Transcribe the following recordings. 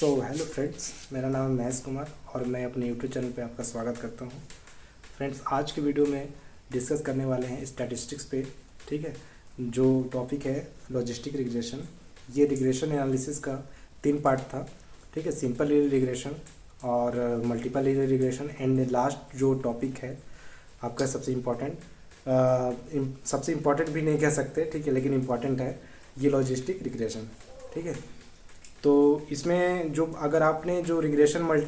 Hello friends, मेरा नाम है महेश कुमार और मैं अपने यूट्यूब चैनल पे आपका स्वागत करता हूँ। फ्रेंड्स, आज के वीडियो में डिस्कस करने वाले हैं स्टैटिस्टिक्स पे। ठीक है, जो टॉपिक है लॉजिस्टिक रिग्रेशन। ये रिग्रेशन एनालिसिस का 3 पार्ट था। ठीक है, सिंपल लीनियर रिग्रेशन और multiple linear regression and last जो टॉपिक है आपका सबसे इम्पॉर्टेंट भी नहीं कह सकते, ठीक है, लेकिन इम्पॉर्टेंट है, ये लॉजिस्टिक रिग्रेशन। ठीक है, तो इसमें जो अगर आपने जो regression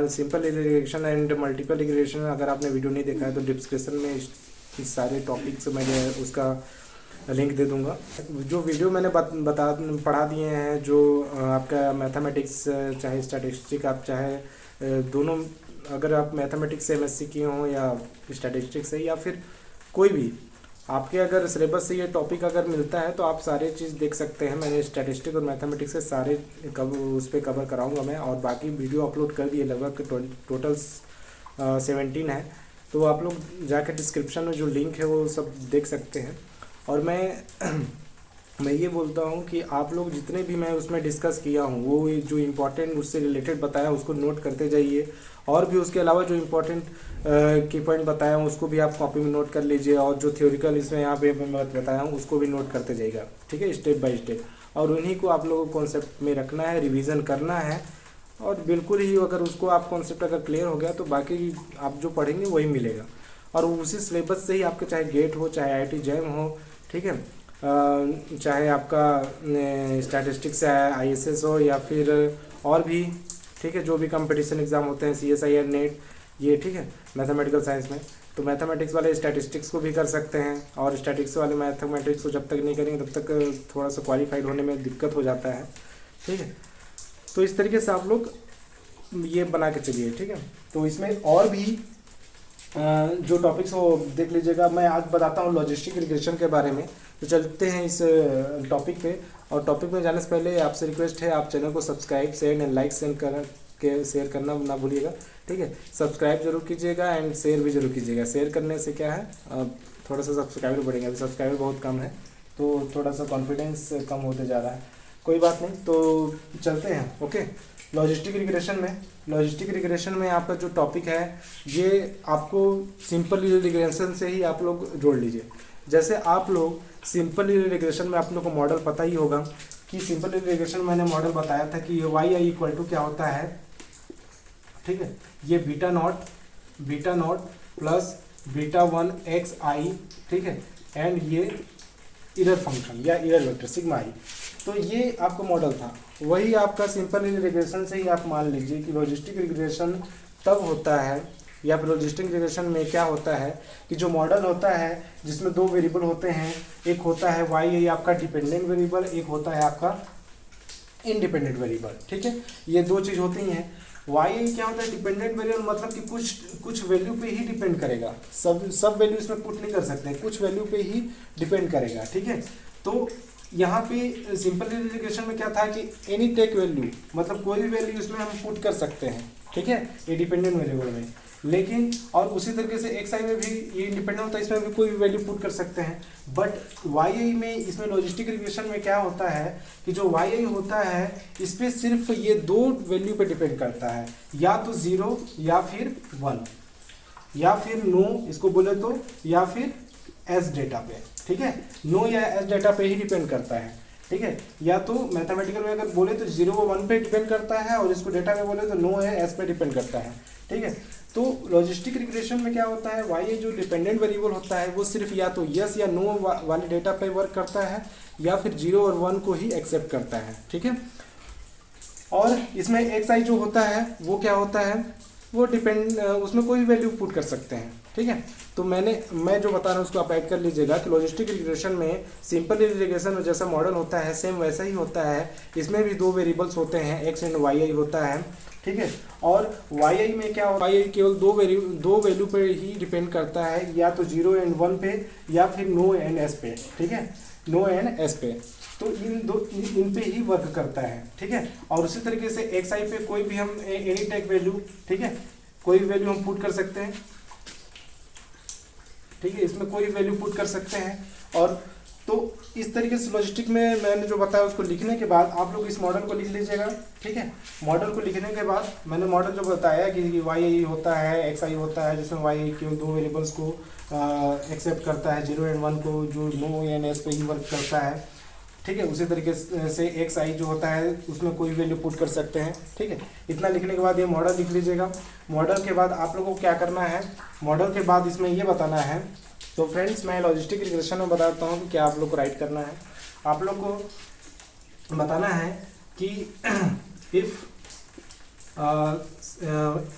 simple regression and multiple regression अगर आपने वीडियो नहीं देखा है तो डिस्क्रिप्शन में इस सारे टॉपिक्स मैंने उसका लिंक दे दूंगा। जो वीडियो मैंने पढ़ा दिए हैं, जो आपका मैथमेटिक्स चाहे स्टैटिस्टिक्स आप चाहे दोनों, अगर आप मैथमेटिक्स से एमएससी किए हों या स्टैटिस्टिक्स से या फिर कोई भी आपके अगर सिलेबस से ये टॉपिक अगर मिलता है तो आप सारे चीज़ देख सकते हैं। मैंने स्टैटिस्टिक्स और मैथमेटिक्स से सारे उस पर कवर कराऊंगा मैं, और बाकी वीडियो अपलोड कर दिए, लगभग टोटल 17 है। तो आप लोग जाकर डिस्क्रिप्शन में जो लिंक है वो सब देख सकते हैं। और मैं ये बोलता हूँ कि आप लोग जितने भी मैं उसमें डिस्कस किया हूँ वो जो इम्पोर्टेंट उससे रिलेटेड बताया उसको नोट करते जाइए, और भी उसके अलावा जो इम्पोर्टेंट की पॉइंट बताया हूँ उसको भी आप कॉपी में नोट कर लीजिए, और जो थ्योरिकल इसमें यहाँ पे मैं बताया हूँ उसको भी नोट करते जाइएगा। ठीक है, स्टेप बाय स्टेप, और उन्हीं को आप लोगों को कॉन्सेप्ट में रखना है, रिवीजन करना है, और बिल्कुल ही अगर उसको आप कॉन्सेप्ट अगर क्लियर हो गया तो बाकी आप जो पढ़ेंगे वही मिलेगा। और उसी सिलेबस से ही आपके चाहे गेट हो, चाहे IIT जैम हो, ठीक है, चाहे आपका स्टैटिस्टिक्स से ISS हो या फिर और भी, ठीक है, जो भी कंपटीशन एग्जाम होते हैं CSIR नेट, ये ठीक है मैथमेटिकल साइंस में, तो मैथमेटिक्स वाले स्टैटिस्टिक्स को भी कर सकते हैं, और स्टैटिस्टिक्स वाले मैथमेटिक्स को जब तक नहीं करेंगे तब तक थोड़ा सा क्वालिफाइड होने में दिक्कत हो जाता है। ठीक है, तो इस तरीके से आप लोग ये बना के चलिए। ठीक है, तो इसमें और भी जो टॉपिक्स वो देख लीजिएगा। मैं आज बताता हूँ लॉजिस्टिक रिग्रेशन के बारे में। तो चलते हैं इस टॉपिक पे, और टॉपिक में जाने से पहले आपसे रिक्वेस्ट है, आप चैनल को subscribe, share and like share करना ना भूलिएगा। ठीक है, सब्सक्राइब जरूर कीजिएगा एंड शेयर भी जरूर कीजिएगा। शेयर करने से क्या है, थोड़ा सा सब्सक्राइबर बढ़ेंगे। अभी सब्सक्राइबर बहुत कम है तो थोड़ा सा कॉन्फिडेंस कम होते जा रहा है, कोई बात नहीं। तो चलते हैं। ओके, लॉजिस्टिक रिग्रेशन में आपका जो टॉपिक है ये आपको सिंपल लीनियर रिग्रेशन से ही आप लोग जोड़ लीजिए। जैसे आप लोग सिंपल लीनियर रिग्रेशन में आप लोग को मॉडल पता ही होगा कि सिंपल लीनियर रिग्रेशन मैंने मॉडल बताया था कि YI इक्वल टू क्या होता है। ठीक है, ये बीटा नॉट प्लस β1 xi, ठीक है, एंड ये इरर फंक्शन या इरर वेक्टर सिग्मा i। तो ये आपका मॉडल था, वही आपका सिंपल लीनियर रिग्रेशन से ही आप मान लीजिए कि लॉजिस्टिक रिग्रेशन तब होता है, या फिर लॉजिस्टिक रिग्रेशन में क्या होता है कि जो मॉडल होता है जिसमें 2 वेरिएबल होते हैं, एक होता है YI आपका डिपेंडेंट वेरिएबल, एक होता है आपका इंडिपेंडेंट वेरिएबल। ठीक है, ये 2 चीज़ होती हैं। YI क्या होता है, डिपेंडेंट वेरिएबल, मतलब कि कुछ वैल्यू पे ही डिपेंड करेगा, सब वैल्यू इसमें पुट नहीं कर सकते, कुछ वैल्यू पे ही डिपेंड करेगा। ठीक है, तो यहाँ पे सिंपल लीनियर रिग्रेशन में क्या था कि एनी टेक वैल्यू, मतलब कोई भी वैल्यू इसमें हम पुट कर सकते हैं। ठीक है, ये डिपेंडेंट वेरिएबल में, लेकिन और उसी तरीके से xi में भी ये इंडिपेंडेंट होता है, इसमें भी कोई भी वैल्यू पुट कर सकते हैं। बट YI में, इसमें लॉजिस्टिक रिग्रेशन में क्या होता है कि जो YI होता है इस पर सिर्फ ये 2 वैल्यू पे डिपेंड करता है, या तो 0 या फिर 1, या फिर नो इसको बोले तो, या फिर S डेटा पे। ठीक है, नो या S डेटा पे ही डिपेंड करता है। ठीक है, या तो मैथमेटिकल में अगर बोले तो 0 व 1 पे डिपेंड करता है, और इसको डेटा में बोले तो नो है S पे डिपेंड करता है। ठीक है, तो लॉजिस्टिक रिग्रेशन में क्या होता है, YI जो डिपेंडेंट वेरिएबल होता है वो सिर्फ या तो यस या नो वाले डेटा पे वर्क करता है, या फिर 0 और 1 को ही एक्सेप्ट करता है। ठीक है, और इसमें xi जो होता है वो क्या होता है, वो उसमें कोई वैल्यू पुट कर सकते हैं। ठीक है, तो मैं जो बता रहा हूँ उसको आप ऐड कर लीजिएगा कि लॉजिस्टिक रिग्रेशन में सिंपल रिग्रेशन में जैसा मॉडल होता है सेम वैसा ही होता है। इसमें भी 2 वेरिएबल्स होते हैं, x एंड YI होता है। ठीक है, और YI में क्या होता है, YI केवल 2 वैल्यू पे ही डिपेंड करता है, या तो 0 एंड 1 पे, या फिर नो एंड S पे। ठीक है, नो एंड S पे, तो इन पे ही वर्क करता है। ठीक है, और उसी तरीके से xi पे कोई भी हम एनी टेक वैल्यू, ठीक है, कोई भी वैल्यू हम पुट कर सकते हैं। ठीक है, इसमें कोई वैल्यू पुट कर सकते हैं, और तो इस तरीके से लॉजिस्टिक में मैंने जो बताया उसको लिखने के बाद आप लोग इस मॉडल को लिख लीजिएगा, ठीक है। मॉडल को लिखने के बाद मैंने मॉडल जो बताया कि वाई आई होता है, एक्स आई होता है, जिसमें वाई आई केवल दो वेरिएबल्स को एक्सेप्ट करता है, 0 एंड 1 को, जो नो एंड एस पे ही वर्क करता है, ठीक है। उसी तरीके से एक्स आई जो होता है उसमें कोई वैल्यू पुट कर सकते हैं, ठीक है। इतना लिखने के बाद ये मॉडल लिख लीजिएगा। मॉडल के बाद आप लोगों को क्या करना है, मॉडल के बाद इसमें ये बताना है। तो फ्रेंड्स मैं लॉजिस्टिक रिग्रेशन में बताता हूँ कि क्या आप लोग को राइट करना है। आप लोग को बताना है कि इफ़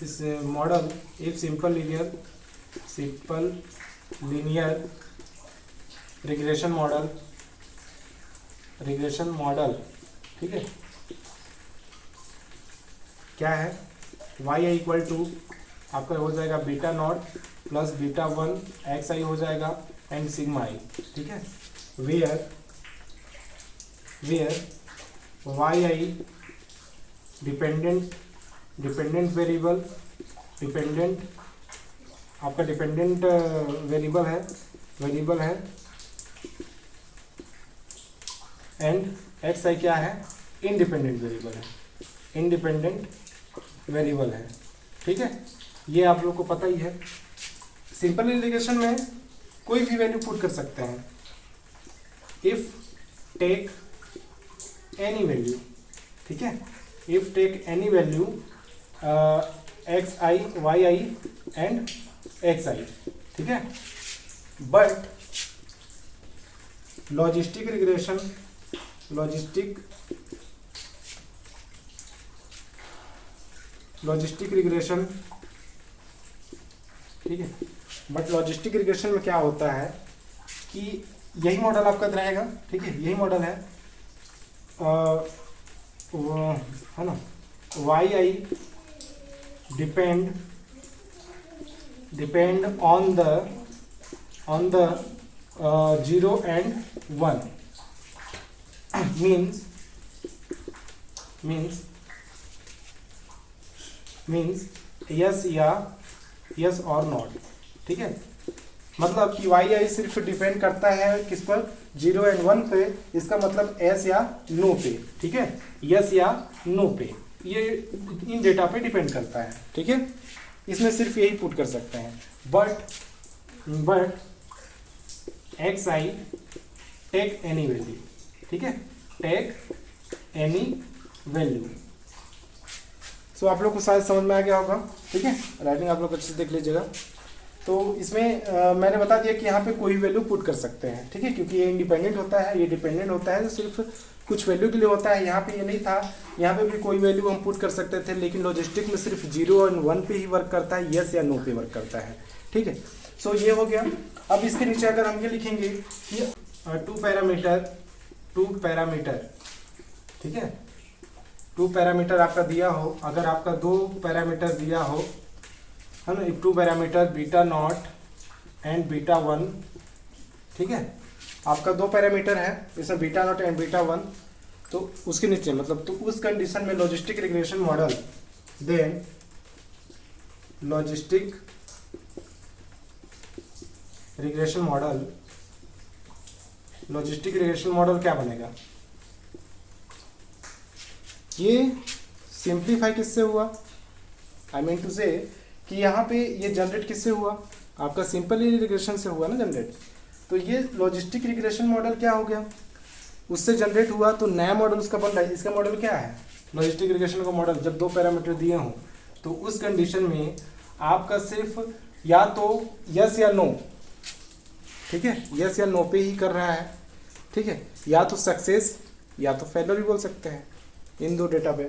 इस model if simple linear regression model, ठीक है, क्या है, वाई आई इक्वल टू आपका हो जाएगा beta naught plus beta 1 X I हो जाएगा एंड सिग्मा आई, ठीक है। Where Y I dependent variable, आपका डिपेंडेंट वेरिएबल है एंड एक्स आई क्या है, इंडिपेंडेंट वेरिएबल है, ठीक है। ये आप लोग को पता ही है। सिंपल इंटीग्रेशन में कोई भी वैल्यू पुट कर सकते हैं। इफ टेक एनी वैल्यू, ठीक है, if take any value X I, Y I and X I, ठीक है। बट लॉजिस्टिक रिग्रेशन, ठीक है। बट लॉजिस्टिक रिग्रेशन में क्या होता है कि यही मॉडल आपका रहेगा, ठीक है, यही मॉडल है, है ना, Y I depend on the 0 and 1 means yes और नॉट, ठीक है। मतलब कि वाई आई सिर्फ डिपेंड करता है किस पर, 0 एंड 1 पे, इसका मतलब एस या नो पे, ठीक है, यस या नो पे, ये इन डेटा पे डिपेंड करता है, ठीक है। इसमें सिर्फ यही पुट कर सकते हैं। But X I take any value, ठीक है, टेक एनी वैल्यू। सो आप लोग को शायद समझ में आ गया होगा, ठीक है। राइटिंग आप लोग अच्छे से देख लीजिएगा। तो इसमें मैंने बता दिया कि यहाँ पे कोई वैल्यू पुट कर सकते हैं, ठीक है, क्योंकि ये इंडिपेंडेंट होता है, ये डिपेंडेंट होता है, तो सिर्फ कुछ वैल्यू के लिए होता है। यहाँ पे ये नहीं था, यहाँ पे भी कोई वैल्यू हम पुट कर सकते थे, लेकिन लॉजिस्टिक में सिर्फ 0 और 1 पे ही वर्क करता है, यस या नो पे वर्क करता है, ठीक है। सो ये हो गया। अब इसके नीचे अगर हम ये लिखेंगे कि 2 पैरामीटर, ठीक है, 2 पैरामीटर आपका दिया हो, अगर आपका 2 पैरामीटर दिया हो, है ना, if 2 parameter beta not and beta 1, ठीक है, आपका 2 पैरामीटर है, इसमें बीटा नॉट एंड बीटा 1, तो उसके नीचे मतलब तो उस कंडीशन में logistic regression model, then logistic regression model क्या बनेगा, ये सिंप्लीफाई किससे हुआ, आई मीन टू से कि यहाँ पे ये जनरेट किससे हुआ, आपका सिंपल रिग्रेशन से हुआ ना जनरेट। तो ये लॉजिस्टिक रिग्रेशन मॉडल क्या हो गया, उससे जनरेट हुआ, तो नया मॉडल उसका बन रहा है। इसका मॉडल क्या है, लॉजिस्टिक रिग्रेशन का मॉडल, जब 2 पैरामीटर दिए हों तो उस कंडीशन में आपका सिर्फ या तो यस या नो, ठीक है, यस या नो पे ही कर रहा है, ठीक है, या तो सक्सेस या तो फेलर भी बोल सकते हैं इन 2 डेटा पे।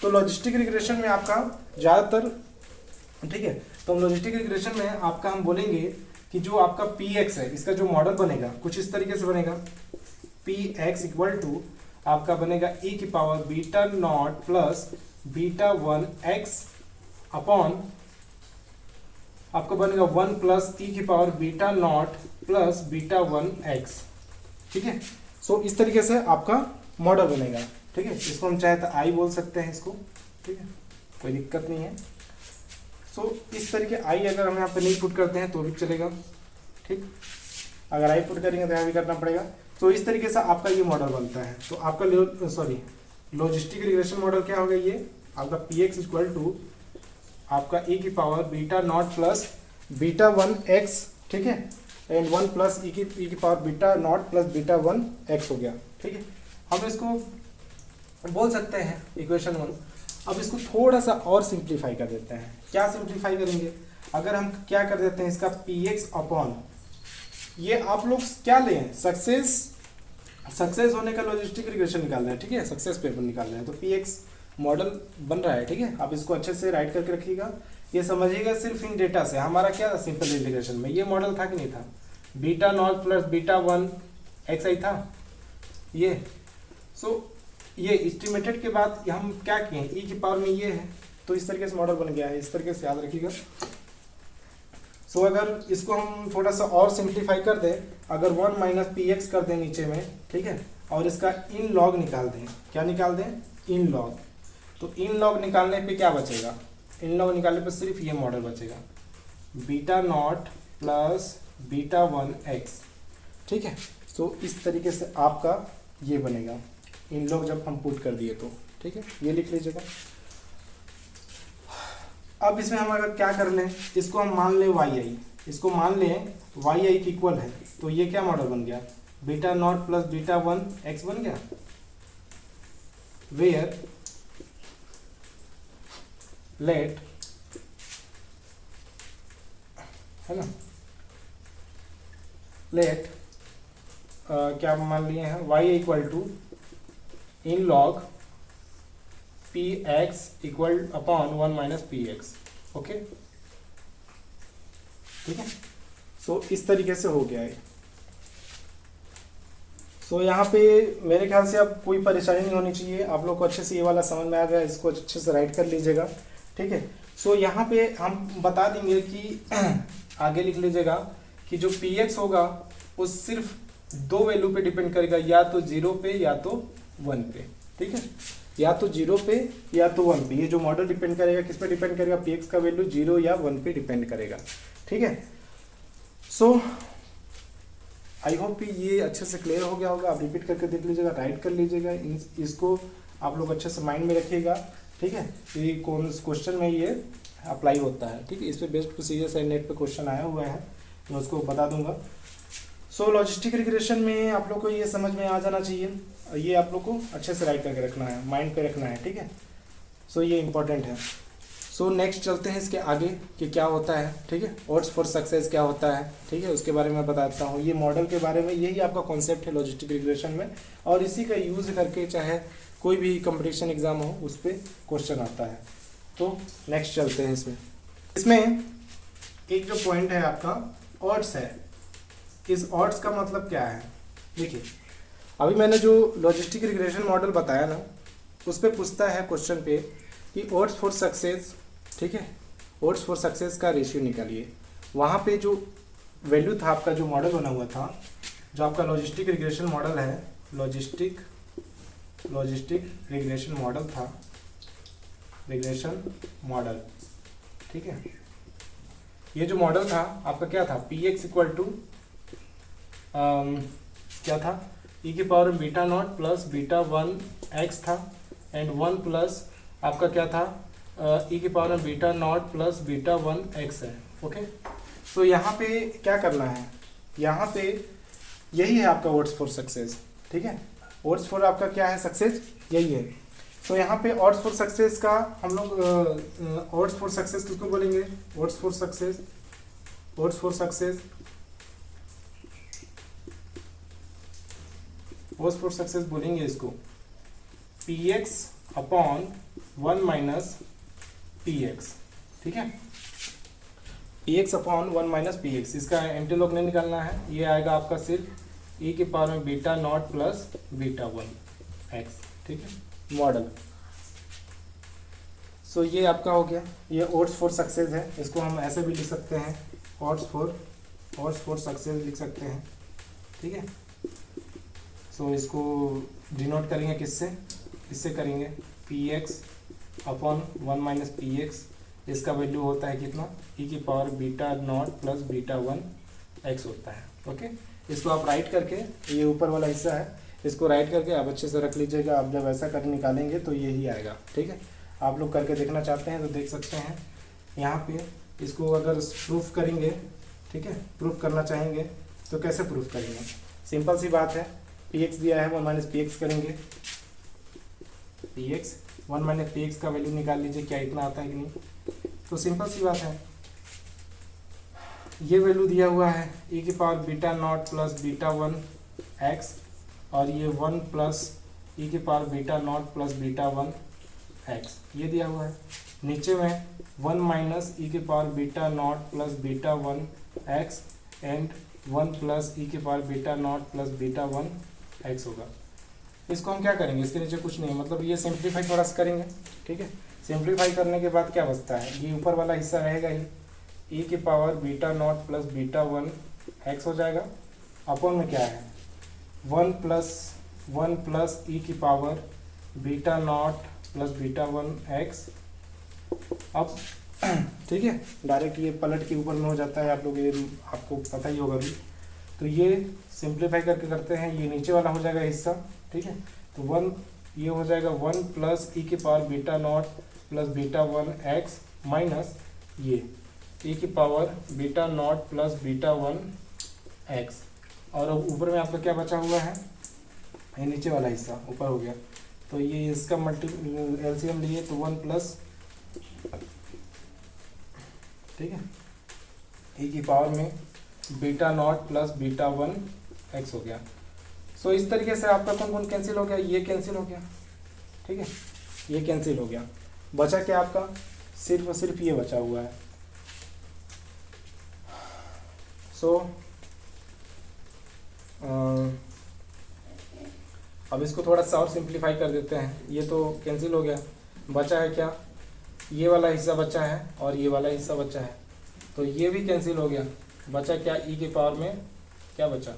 तो लॉजिस्टिक रिग्रेशन में आपका ज़्यादातर, ठीक है, तो लॉजिस्टिक रिग्रेशन में आपका हम बोलेंगे कि जो आपका px है, इसका जो मॉडल बनेगा कुछ इस तरीके से बनेगा, px इक्वल टू आपका बनेगा e की power beta naught plus beta 1 x upon आपका बनेगा 1 प्लस e की power beta naught plus beta 1 x, ठीक है। सो इस तरीके से आपका मॉडल बनेगा, ठीक है। इसको हम चाहे तो आई बोल सकते हैं इसको, ठीक है, कोई दिक्कत नहीं है। सो इस तरीके आई अगर हम यहाँ पे नहीं पुट करते हैं तो भी चलेगा, ठीक। अगर आई पुट करेंगे तो यहाँ भी करना पड़ेगा। तो इस तरीके से आपका ये मॉडल बनता है। तो आपका लॉजिस्टिक रिग्रेशन मॉडल क्या होगा, ये आपका पी एक्स इक्वल टू आपका e की power beta naught plus beta 1x, ठीक है, एंड 1 प्लस e की power beta naught plus beta 1x हो गया, ठीक है। हम इसको बोल सकते हैं इक्वेशन 1। अब इसको थोड़ा सा और सिंप्लीफाई कर देते हैं। क्या सिंप्लीफाई करेंगे, अगर हम क्या कर देते हैं इसका पी एक्स अपॉन, ये आप लोग क्या लें, सक्सेस होने का लॉजिस्टिक रिग्रेशन निकाल रहे हैं, ठीक है, सक्सेस पेपर निकाल रहे हैं। तो पी एक्स मॉडल बन रहा है, ठीक है। आप इसको अच्छे से राइट करके रखिएगा, ये समझिएगा सिर्फ इन डेटा से हमारा क्या था सिंपल इंटीग्रेशन में, ये मॉडल था कि नहीं था, beta naught plus beta 1x आई था ये। सो ये एस्टिमेटेड के बाद हम क्या किए, e की पावर में ये है, तो इस तरीके से मॉडल बन गया है, इस तरीके से याद रखिएगा। सो अगर इसको हम थोड़ा सा और सिंप्लीफाई कर दें, अगर 1 माइनस पी एक्स कर दें नीचे में, ठीक है, और इसका इन लॉग निकाल दें, क्या निकाल दें, इन लॉग। तो इन लॉग निकालने पे क्या बचेगा, इन लॉग निकालने पे सिर्फ ये मॉडल बचेगा, beta naught plus beta 1x, ठीक है। सो इस तरीके से आपका ये बनेगा, इन लॉग जब हम पुट कर दिए तो, ठीक है, ये लिख लीजिएगा। अब इसमें हम अगर क्या कर लें, इसको हम मान लें yi, इसको मान लें yi की इक्वल है, तो ये क्या मॉडल बन गया, beta naught plus beta 1x बन गया, वेयर लेट, है ना, लेट क्या मान लिए हैं, y equal to in log P X equal upon 1 minus P X, okay, ठीक है। सो इस तरीके से हो गया है। सो यहाँ पे मेरे ख्याल से अब कोई परेशानी नहीं होनी चाहिए, आप लोग को अच्छे से ये वाला समझ में आ गया, इसको अच्छे से राइट कर लीजिएगा, ठीक है। सो यहाँ पे हम बता देंगे कि आगे लिख लीजिएगा कि जो पी एक्स होगा वो सिर्फ दो वैल्यू पे डिपेंड करेगा, या तो 0 पे या तो 1 पे, ठीक है, या तो 0 पे या तो 1 पे। ये जो मॉडल डिपेंड करेगा किस पे डिपेंड करेगा, पी एक्स का वैल्यू 0 या 1 पे डिपेंड करेगा, ठीक है। सो आई होप ये अच्छे से क्लियर हो गया होगा। आप रिपीट करके देख लीजिएगा, राइट कर लीजिएगा, इसको आप लोग अच्छे से माइंड में रखिएगा, ठीक है। ये कौन क्वेश्चन में ये अप्लाई होता है, ठीक है, इस पर बेस्ट प्रोसीजर है, नेट पे क्वेश्चन आया हुआ है, मैं उसको बता दूंगा। सो लॉजिस्टिक रिग्रेशन में आप लोग को ये समझ में आ जाना चाहिए, ये आप लोग को अच्छे से राइट करके रखना है, माइंड पे रखना है, ठीक है। सो ये इंपॉर्टेंट है। सो नेक्स्ट चलते हैं इसके आगे कि क्या होता है, ठीक है, ऑड्स फॉर सक्सेस क्या होता है, ठीक है, उसके बारे में बताता हूँ। ये मॉडल के बारे में यही आपका कॉन्सेप्ट है लॉजिस्टिक रिग्रेशन में, और इसी का यूज़ करके चाहे कोई भी कंपटीशन एग्जाम हो उस पर क्वेश्चन आता है। तो नेक्स्ट चलते हैं इसमें एक जो पॉइंट है आपका ऑड्स है। इस ऑड्स का मतलब क्या है, देखिए अभी मैंने जो लॉजिस्टिक रिग्रेशन मॉडल बताया ना, उस पर पूछता है क्वेश्चन पे कि ऑड्स फॉर सक्सेस, ठीक है, ऑड्स फॉर सक्सेस का रेशियो निकालिए। वहाँ पे जो वैल्यू था आपका, जो मॉडल बना हुआ था, जो आपका लॉजिस्टिक रिग्रेशन मॉडल है, लॉजिस्टिक रिग्रेशन मॉडल था, रिग्रेशन मॉडल, ठीक है। ये जो मॉडल था आपका क्या था, पी एक्स इक्वल टू क्या था, ई की power beta naught plus beta 1x था, एंड 1 प्लस आपका क्या था, ई की पावर में beta naught plus beta 1x है, ओके। तो यहाँ पे क्या करना है, यहाँ पे यही है आपका ऑड्स फॉर सक्सेस, ठीक है। ऑड्स फॉर आपका क्या है, सक्सेस, यही है। तो यहाँ पे ऑड्स फॉर सक्सेस का हम लोग ऑड्स फॉर सक्सेस किसको बोलेंगे, odds for success, odds for success, odds for success बोलेंगे इसको P x upon 1 minus P x, ठीक है, P x upon 1 minus P x. इसका एंटीलॉग नहीं निकालना है, ये आएगा आपका सिर्फ ई की पावर में beta naught plus beta 1x, ठीक है, मॉडल। सो ये आपका हो गया, ये ऑड्स फॉर सक्सेस है। इसको हम ऐसे भी लिख सकते हैं, ऑड्स फॉर सक्सेस लिख सकते हैं, ठीक है। सो इसको डिनोट करेंगे किससे, इससे करेंगे P x upon 1 minus P x. इसका वैल्यू होता है कितना, ई की power beta naught plus beta 1x होता है, ओके। इसको आप राइट करके, ये ऊपर वाला हिस्सा है, इसको राइट करके आप अच्छे से रख लीजिएगा। आप जब ऐसा कर निकालेंगे तो यही आएगा, ठीक है। आप लोग करके देखना चाहते हैं तो देख सकते हैं यहाँ पे। इसको अगर प्रूफ करेंगे, ठीक है, प्रूफ करना चाहेंगे तो कैसे प्रूफ करेंगे? सिंपल सी बात है, पी एक्स दिया है, 1 माइनस पी एक्स करेंगे, P x 1 minus P x का वैल्यू निकाल लीजिए, क्या इतना आता है कि नहीं। तो सिंपल सी बात है, ये वैल्यू दिया हुआ है e की power beta naught plus beta 1 x, और ये 1 प्लस e की power beta naught plus beta 1 x, ये दिया हुआ है। नीचे में 1 माइनस ई की power beta naught plus beta 1 X and 1 plus E की power beta naught plus beta 1 X होगा। इसको हम क्या करेंगे, इसके नीचे कुछ नहीं, मतलब ये सिंप्लीफाई थोड़ा सा करेंगे, ठीक है। सिंप्लीफाई करने के बाद क्या बचता है, ये ऊपर वाला हिस्सा रहेगा ही, ई की power beta naught plus beta 1 x हो जाएगा। अपॉन में क्या है, 1 प्लस ई की power beta naught plus beta 1 x. अब ठीक है, डायरेक्ट ये पलट के ऊपर में हो जाता है, आप लोग ये आपको पता ही होगा भी। तो ये सिंप्लीफाई करके करते हैं, ये नीचे वाला हो जाएगा हिस्सा, ठीक है। तो 1 ये हो जाएगा 1 प्लस ई की power beta naught plus beta 1 x minus ये ई की power beta naught plus beta 1 x. और अब ऊपर में आपका क्या बचा हुआ है, ये नीचे वाला हिस्सा ऊपर हो गया। तो ये इसका एलसीएम लिए तो 1 प्लस, ठीक है, ई की पावर में beta naught plus beta 1 x हो गया। सो इस तरीके से आपका कौन कौन कैंसिल हो गया, ये कैंसिल हो गया, ठीक है, ये कैंसिल हो गया। बचा क्या आपका, सिर्फ और सिर्फ ये बचा हुआ है। सो अब इसको थोड़ा सा और सिंप्लीफाई कर देते हैं। ये तो कैंसिल हो गया, बचा है क्या, ये वाला हिस्सा बचा है और ये वाला हिस्सा बचा है, तो ये भी कैंसिल हो गया। बचा क्या, ई की पावर में क्या बचा,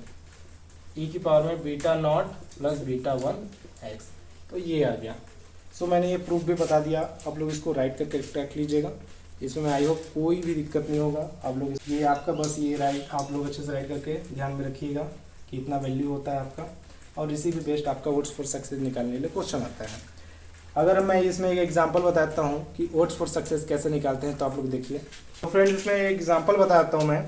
ई की पावर में beta naught plus beta 1 x, तो ये आ गया। सो मैंने ये प्रूफ भी बता दिया, आप लोग इसको राइट करके रख लीजिएगा। इसमें आई होप कोई भी दिक्कत नहीं होगा। आप लोग ये आपका बस ये राइट, आप लोग अच्छे से राइट करके ध्यान में रखिएगा कि इतना वैल्यू होता है आपका, और इसी भी बेस्ट आपका ओट्स फॉर सक्सेस निकालने के लिए क्वेश्चन आता है। अगर मैं इसमें एक एग्जांपल बताता हूँ कि ओट्स फॉर सक्सेस कैसे निकालते हैं, तो आप लोग देखिए। तो फ्रेंड्स इसमें एक एग्जांपल बताता हूँ मैं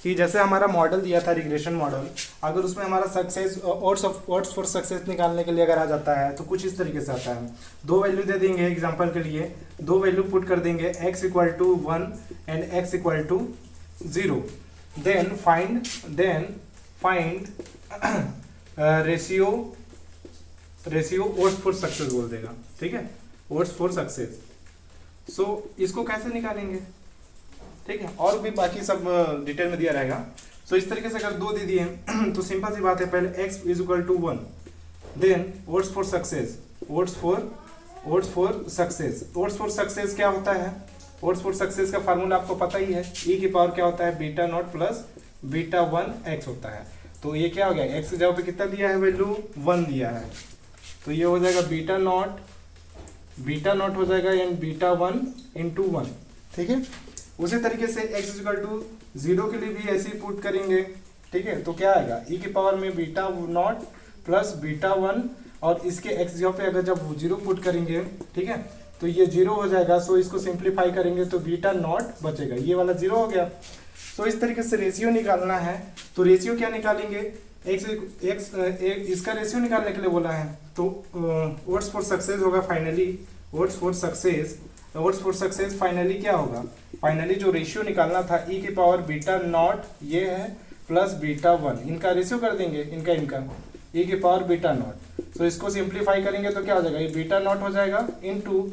कि जैसे हमारा मॉडल दिया था रिग्रेशन मॉडल, अगर उसमें हमारा सक्सेस ओट्स फॉर सक्सेस निकालने के लिए अगर आ जाता है तो कुछ इस तरीके से आता है। 2 वैल्यू दे देंगे एग्जांपल के लिए, 2 वैल्यू पुट कर देंगे, x equal to 1 and x equal to 0। Then find ratio odds for success बोल देगा, ठीक है, ओट्स फॉर सक्सेस। सो इसको कैसे निकालेंगे, ठीक है, और भी बाकी सब डिटेल में दिया रहेगा। सो इस तरीके से अगर 2 दे दिए तो सिंपल सी बात है, पहले x is equal to 1, then odds for success, odds for success क्या होता है, ओट्स फॉर सक्सेस का फार्मूला आपको पता ही है, e की पावर क्या होता है, beta naught plus beta 1 x होता है। तो ये क्या हो गया, एक्स की जगह पे कितना दिया है वैल्यू, 1 दिया है, तो ये हो जाएगा बीटा नॉट हो जाएगा एंड बीटा 1 इंटू 1, ठीक है। उसी तरीके से x इक्वल टू 0 के लिए भी ऐसे ही पुट करेंगे, ठीक है। तो क्या आएगा, e की पावर में बीटा नॉट प्लस बीटा 1, और इसके x जगह पे अगर जब 0 पुट करेंगे, ठीक है, तो ये 0 हो जाएगा। सो इसको सिंप्लीफाई करेंगे तो बीटा नॉट बचेगा, ये वाला 0 हो गया। सो इस तरीके से रेशियो निकालना है, तो रेशियो क्या निकालेंगे, इसका रेशियो निकालने के लिए बोला है, तो ओट्स फॉर सक्सेस होगा finally, oats for success finally क्या होगा, फाइनली जो रेशियो निकालना था, e की पावर बीटा नॉट ये है प्लस बीटा 1, इनका रेशियो कर देंगे, इनका e की पावर बीटा नॉट। तो इसको सिंप्लीफाई करेंगे तो क्या हो जाएगा, ये बीटा नॉट हो जाएगा इंटू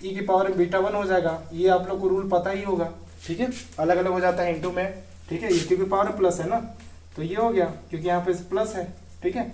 e की पावर बीटा 1 हो जाएगा। ये आप लोग को रूल पता ही होगा, ठीक है, अलग अलग हो जाता है इंटू में, ठीक है, e की पावर प्लस है ना, तो ये हो गया क्योंकि यहाँ पे प्लस है, ठीक है।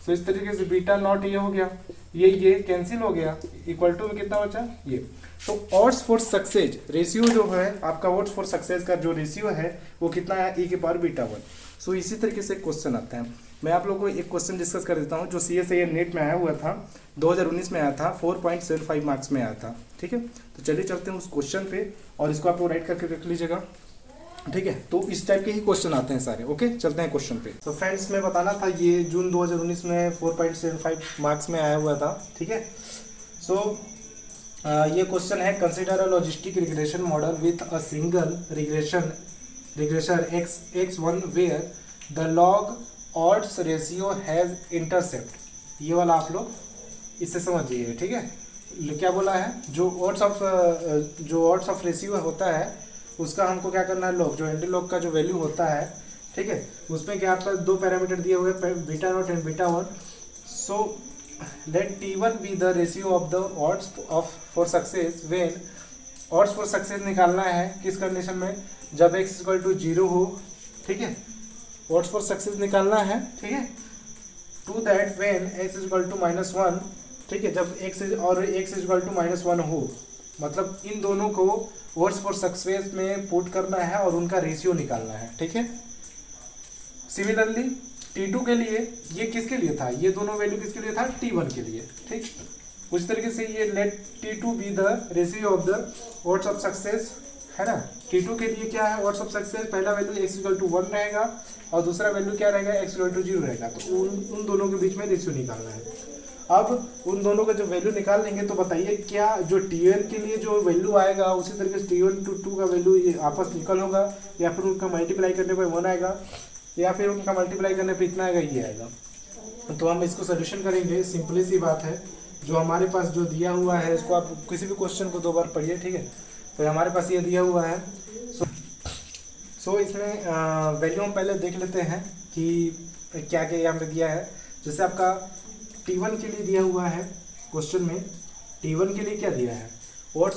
सो इस तरीके से बीटा नॉट ये हो गया, ये कैंसिल हो गया, इक्वल टू में कितना बचा ये। तो ओट्स फॉर सक्सेस रेशियो जो है आपका, ओट्स फॉर सक्सेस का जो रेशियो है वो कितना है, e की पावर बीटा 1। सो इसी तरीके से क्वेश्चन आता है। मैं आप लोगों को एक क्वेश्चन डिस्कस कर देता हूँ जो CSIR नेट में आया हुआ था, 2019 में आया था, 4.75 मार्क्स में आया था, ठीक है। तो चलिए चलते हैं उस क्वेश्चन पे, और इसको आप लोग राइट करके रख लीजिएगा। ठीक है, तो इस टाइप के ही क्वेश्चन आते हैं सारे। ओके, चलते हैं क्वेश्चन पे। तो फ्रेंड्स मैं बताना था, ये जून 2019 में 4.75 मार्क्स में आया हुआ था। ठीक है, सो ये क्वेश्चन है, consider a logistic regression model with a single regression x1 where the log odds ratio has intercept. ये वाला आप लोग इससे समझिए। ठीक है, क्या बोला है, जो ऑड्स ऑफ रेशियो होता है उसका हमको क्या करना है, लॉग जो एंटी लॉग का जो वैल्यू होता है, ठीक है, उसमें क्या आपका दो पैरामीटर दिए हुए beta not and beta one. So let T1 B the ratio of the odds of for success when odds for success निकालना है किस कंडीशन में, जब x=0 हो। ठीक है, ऑड्स फॉर सक्सेस निकालना है। ठीक है, टू दैट व्हेन x=-1। ठीक है, जब x=-1 हो, मतलब इन दोनों को ऑड्स फॉर सक्सेस में पुट करना है और उनका रेशियो निकालना है। ठीक है, सिमिलरली T2 के लिए ये किसके लिए था, ये दोनों वैल्यू किसके लिए था, T1 के लिए। ठीक, उस तरीके से ये let T2 be the ratio of the odds of success, है ना। T2 के लिए क्या है, ऑड्स ऑफ सक्सेस, पहला वैल्यू x=1 रहेगा और दूसरा वैल्यू क्या रहेगा, x=0 रहेगा। तो उन दोनों के बीच में रेशियो निकालना है। अब उन दोनों का जो वैल्यू निकाल लेंगे तो बताइए क्या जो T1 के लिए जो वैल्यू आएगा उसी तरीके से T1 to 2 का वैल्यू आपस निकल होगा, या फिर उनका मल्टीप्लाई करने पर 1 आएगा, या फिर उनका मल्टीप्लाई करने पर इतना आएगा, ये आएगा। तो हम इसको सोल्यूशन करेंगे। सिंपली सी बात है, जो हमारे पास जो दिया हुआ है इसको आप किसी भी क्वेश्चन को 2 बार पढ़िए। ठीक है, तो हमारे पास ये दिया हुआ है। सो इसमें वैल्यू हम पहले देख लेते हैं कि क्या क्या यहाँ पे दिया है। जैसे आपका T1 के लिए दिया हुआ है क्वेश्चन में, T1 के लिए क्या दिया है, ऑड्स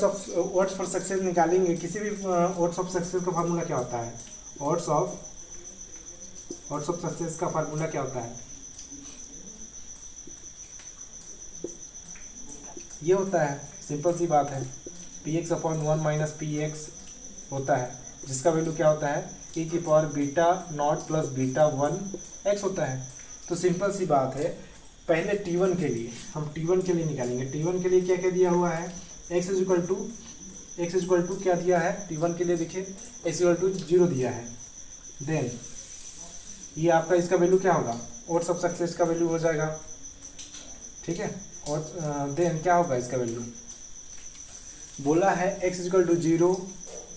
फॉर सक्सेस निकालेंगे। किसी भी ऑड्स ऑफ सक्सेस का फार्मूला क्या होता है, ऑड्स ऑफ सक्सेस का फार्मूला क्या होता है, ये होता है, सिंपल सी बात है, px/1 - px होता है, जिसका वैल्यू क्या होता है, e⁻β0 + β1 x होता है। तो सिंपल सी बात है, पहले T1 के लिए हम T1 के लिए निकालेंगे। T1 के लिए क्या क्या दिया हुआ है, x क्या दिया है T1 के लिए, देखिए x=0 दिया है। देन ये आपका इसका वैल्यू क्या होगा, ऑड्स ऑफ सक्सेस का वैल्यू हो जाएगा। ठीक है, और देन क्या होगा इसका वैल्यू, बोला है x=0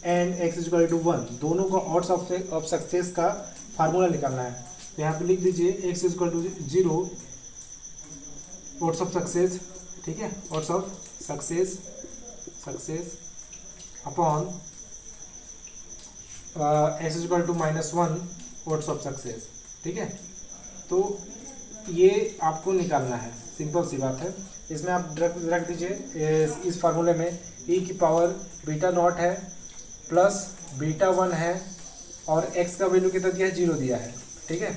एंड x=1, दोनों को ऑड्स ऑफ सक्सेस का फार्मूला निकालना है। तो यहाँ पे लिख दीजिए x=0 ऑड्स ऑफ सक्सेस। ठीक है, odds of success upon x=-1 odds of success. ठीक है, तो ये आपको निकालना है, सिंपल सी बात है। इसमें आप रख दीजिए इस फार्मूले में e⁻β0 है प्लस β1 है और x का वैल्यू कितना दिया है, 0 दिया है। ठीक है,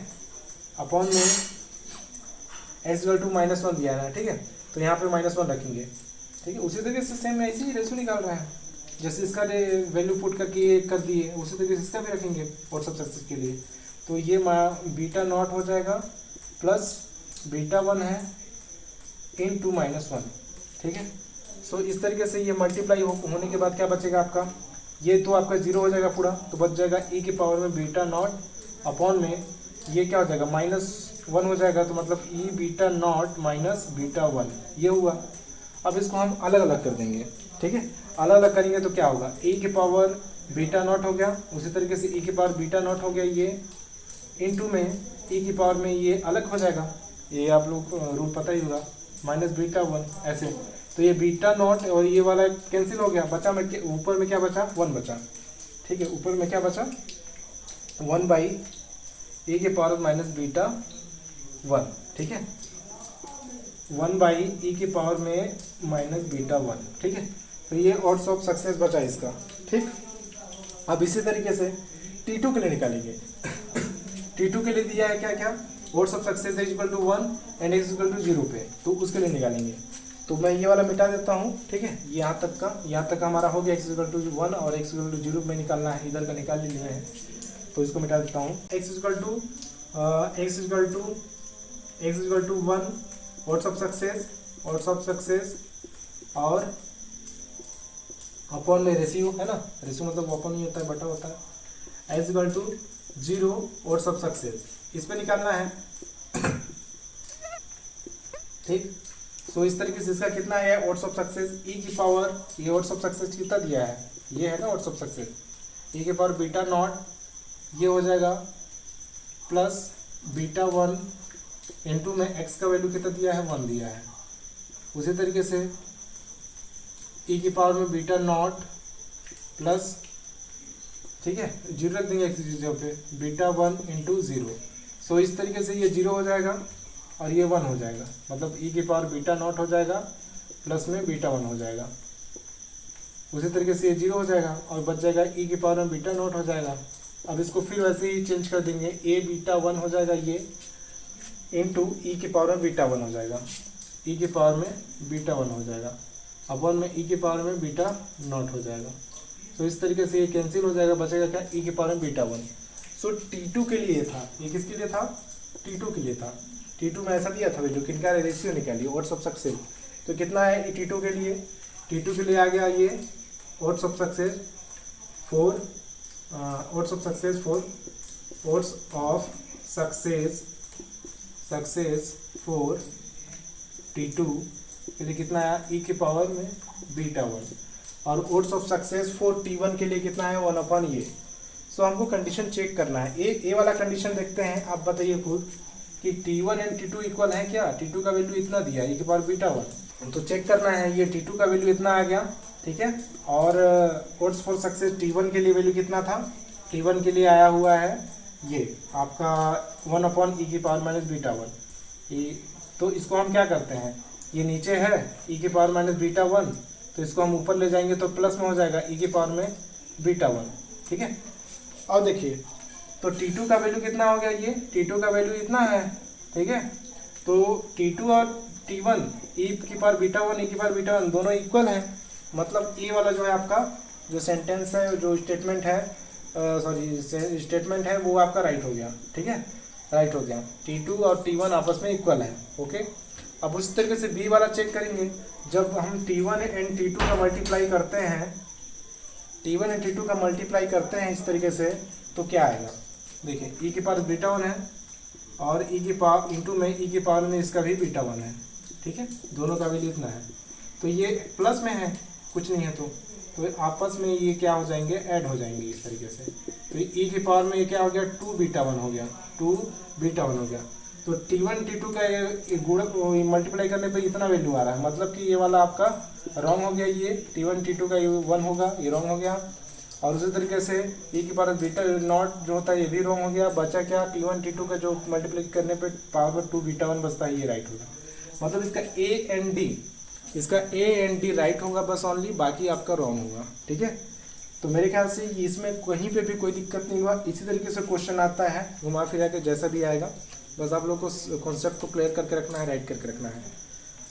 अपॉन में x=-1 दिया है ना। ठीक है, तो यहाँ पे -1 रखेंगे। ठीक है, उसी तरीके से सेम ऐसे ही रेशियो निकाल रहा है, जैसे इसका वैल्यू पुट करके कर दिए उसी तरीके से इसका भी रखेंगे ऑड्स ऑफ सक्सेस के लिए। तो ये β0 हो जाएगा प्लस β1 है × -1। ठीक है, सो इस तरीके से ये मल्टीप्लाई होने के बाद क्या बचेगा आपका, ये तो आपका 0 हो जाएगा पूरा, तो बच जाएगा e⁻β0 अपॉन में ये क्या हो जाएगा, -1 हो जाएगा, तो मतलब e⁻0 - β1 ये हुआ। अब इसको हम अलग अलग कर देंगे। ठीक है, अलग अलग करेंगे तो क्या होगा, e⁻β0 हो गया, उसी तरीके से e⁻β0 हो गया, ये इनटू में e में ये अलग हो जाएगा, ये आप लोग रूल पता ही होगा, -β1 ऐसे। तो ये β0 और ये वाला कैंसिल हो गया, बचा में ऊपर में क्या बचा, 1 बचा। ठीक है, ऊपर में क्या बचा, 1/e⁻ -β1। ठीक है, 1/e⁻ -β1। ठीक है, तो ये ऑड्स ऑफ सक्सेस बचा इसका। ठीक, अब इसी तरीके से T2 के लिए निकालेंगे। T2 के लिए दिया है क्या क्या, odds of success x=1 and x=0 पे, तो उसके लिए निकालेंगे। तो मैं ये वाला मिटा देता हूँ। ठीक है, यहाँ तक हमारा हो गया, x=1 और x=0 में निकालना है, इधर का निकाल लिए हैं, तो इसको मिटा देता हूँ। x=1 ऑड्स ऑफ सक्सेस और अपॉन में रेशियो है ना, रेशियो मतलब अपॉन ही होता है, बटा होता है, as equal to 0 odds of success, इस पे निकालना है। ठीक, तो इस तरीके से इसका कितना है ओट्स ऑफ सक्सेस, ई की पावर, ये ओट्स ऑफ सक्सेस कितना दिया है, ये है ना ओट्स ऑफ सक्सेस, ई की पावर बीटा नॉट, ये हो जाएगा प्लस बीटा 1 इंटू में एक्स का वैल्यू कितना दिया है 1 दिया है। उसी तरीके से ई की पावर में बीटा नॉट प्लस, ठीक है 0 रख देंगे एक्स की जगह पे, बीटा 1 इंटू 0। सो इस तरीके से ये 0 हो जाएगा और ये 1 हो जाएगा, मतलब ई की पावर बीटा नॉट हो जाएगा प्लस में बीटा 1 हो जाएगा। उसी तरीके से ये 0 हो जाएगा और बच जाएगा ई की पावर में बीटा नॉट हो जाएगा। अब इसको फिर वैसे ही चेंज कर देंगे, ए बीटा 1 हो जाएगा ये इंटू ई की पावर में बीटा 1 हो जाएगा, ई की पावर में बीटा 1 हो जाएगा, अब 1 में ई की पावर में बीटा नॉट हो जाएगा। तो इस तरीके से ये कैंसिल हो जाएगा, बचेगा क्या ई की पावर में बीटा 1। सो T2 के लिए था, ये किसके लिए था, T2 के लिए था। T2 में ऐसा दिया था वैल्यू, किनका रेशियो निकालिए ओट्स ऑफ सक्सेस, तो कितना है ये T2 के लिए, T2 के लिए आ गया ये oats of success 4, oats of success 4, oats of success 4 T2 के लिए कितना आया ई की पावर में बीटा 1, और ओट्स ऑफ सक्सेस 4 T1 के लिए कितना है 1/, ये। सो हमको कंडीशन चेक करना है, ए वाला कंडीशन देखते हैं, आप बताइए खुद कि T1 एंड T2 इक्वल है क्या, T2 का वैल्यू इतना दिया ई की पावर बीटा 1, तो चेक करना है, ये T2 का वैल्यू इतना आ गया, ठीक है। और ओट्स फॉर सक्सेस T1 के लिए वैल्यू कितना था, T1 के लिए आया हुआ है ये आपका 1/e की पावर माइनस बीटा 1, तो इसको हम क्या करते हैं, ये नीचे है e की पावर माइनस बीटा 1, तो इसको हम ऊपर ले जाएंगे तो प्लस में हो जाएगा e की पावर में बीटा 1, ठीक है। और देखिए तो T2 का वैल्यू कितना हो गया, ये T2 का वैल्यू इतना है, ठीक है। तो T2 और T1 e की पावर बीटा 1 e की पावर बीटा 1 दोनों इक्वल हैं, मतलब ए वाला जो है आपका जो सेंटेंस है, जो स्टेटमेंट है, स्टेटमेंट है वो आपका राइट हो गया, ठीक है, राइट हो गया। T2 और T1 आपस में इक्वल है, ओके। अब उस तरीके से बी वाला चेक करेंगे, जब हम T1 एंड T2 का मल्टीप्लाई करते हैं, T1 एंड T2 का मल्टीप्लाई करते हैं इस तरीके से, तो क्या आएगा, देखिए e की पावर बीटा 1 है और e की पावर इंटू में e की पावर में इसका भी बीटा 1 है, ठीक है, दोनों का वैल्यू इतना है, तो ये प्लस में है, कुछ नहीं है तो आपस में ये क्या हो जाएंगे, ऐड हो जाएंगे इस तरीके से। तो e की पावर में ये क्या हो गया 2 बीटा 1 हो गया, 2 बीटा 1 हो गया। तो T1 T2 का ये गुणक मल्टीप्लाई करने पे इतना वैल्यू आ रहा है, मतलब कि ये वाला आपका रॉन्ग हो गया, ये T1 T2 का ये 1 होगा, ये रॉन्ग हो गया। और उसी तरीके से e की पावर बीटा नॉट जो होता है ये भी रॉन्ग हो गया, बचा क्या T1 T2 का जो मल्टीप्लाई करने पे पावर पर 2 बीटा 1 बचता है, ये राइट होगा। मतलब इसका ए एंड डी राइट होगा बस ओनली, बाकी आपका रॉन्ग होगा, ठीक है। तो मेरे ख्याल से इसमें कहीं पे भी कोई दिक्कत नहीं हुआ। इसी तरीके से क्वेश्चन आता है घुमा फिरा के, जैसा भी आएगा, बस आप लोग को कॉन्सेप्ट को क्लियर करके रखना है, राइट करके रखना है।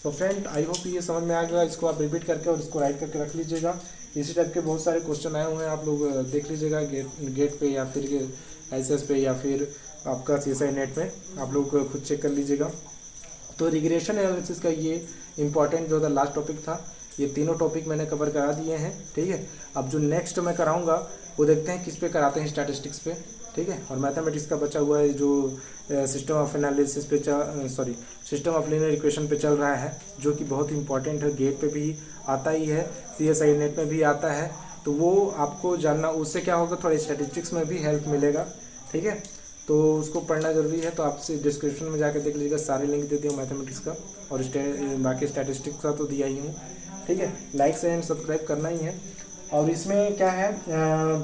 तो फ्रेंड आई होप ये समझ में आ गया, इसको आप रिपीट करके और इसको राइट करके रख लीजिएगा। इसी टाइप के बहुत सारे क्वेश्चन आए हुए हैं, आप लोग देख लीजिएगा गेट पे या फिर एसएस पे या फिर आपका CSI नेट में, आप लोग खुद चेक कर लीजिएगा। तो रिग्रेशन एनालिसिस का ये इंपॉर्टेंट जो था लास्ट टॉपिक था, ये तीनों टॉपिक मैंने कवर करा दिए हैं, ठीक है। अब जो नेक्स्ट मैं कराऊंगा वो देखते हैं किस पे कराते हैं, स्टैटिस्टिक्स पे, ठीक है। और मैथमेटिक्स का बचा हुआ है जो सिस्टम ऑफ एनालिसिस पे सिस्टम ऑफ लीनियर इक्वेशन पे चल रहा है, जो कि बहुत इंपॉर्टेंट है, गेट पे भी आता ही है, CSI नेट में भी आता है, तो वो आपको जानना, उससे क्या होगा थोड़ा स्टैटिस्टिक्स में भी हेल्प मिलेगा, ठीक है। तो उसको पढ़ना जरूरी है, तो आपसे डिस्क्रिप्शन में जाकर देख लीजिएगा, सारे लिंक दे दिया मैथमेटिक्स का और बाकी स्टैटिस्टिक्स का तो दिया ही हूँ, ठीक है। लाइक एंड सब्सक्राइब करना ही है। और इसमें क्या है,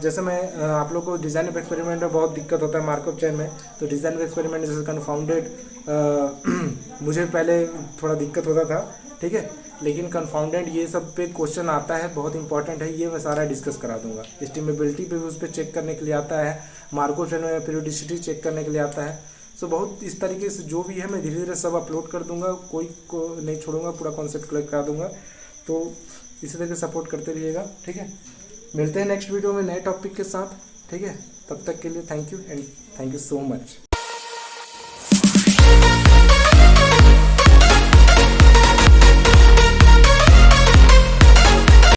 जैसे मैं आप लोग को डिज़ाइन ऑफ एक्सपेरिमेंट में बहुत दिक्कत होता है मार्कअप चेन में, तो डिज़ाइन ऑफ एक्सपेरिमेंट जैसे कन्फाउंडेड मुझे पहले थोड़ा दिक्कत होता था, ठीक है, लेकिन कन्फाउंडेड ये सब पे क्वेश्चन आता है, बहुत इंपॉर्टेंट है, ये मैं सारा डिस्कस करा दूंगा। एस्टिमेबिलिटी पे भी उस पर चेक करने के लिए आता है, मार्कअप चेन में पीरियोडिसिटी चेक करने के लिए आता है। सो बहुत इस तरीके से जो भी है मैं धीरे धीरे सब अपलोड कर दूंगा, कोई को नहीं छोड़ूंगा, पूरा कॉन्सेप्ट क्लियर करा दूंगा। तो इसी तरह सपोर्ट करते रहिएगा, ठीक है। मिलते हैं नेक्स्ट वीडियो में नए टॉपिक के साथ, ठीक है। तब तक के लिए thank you and thank you so much.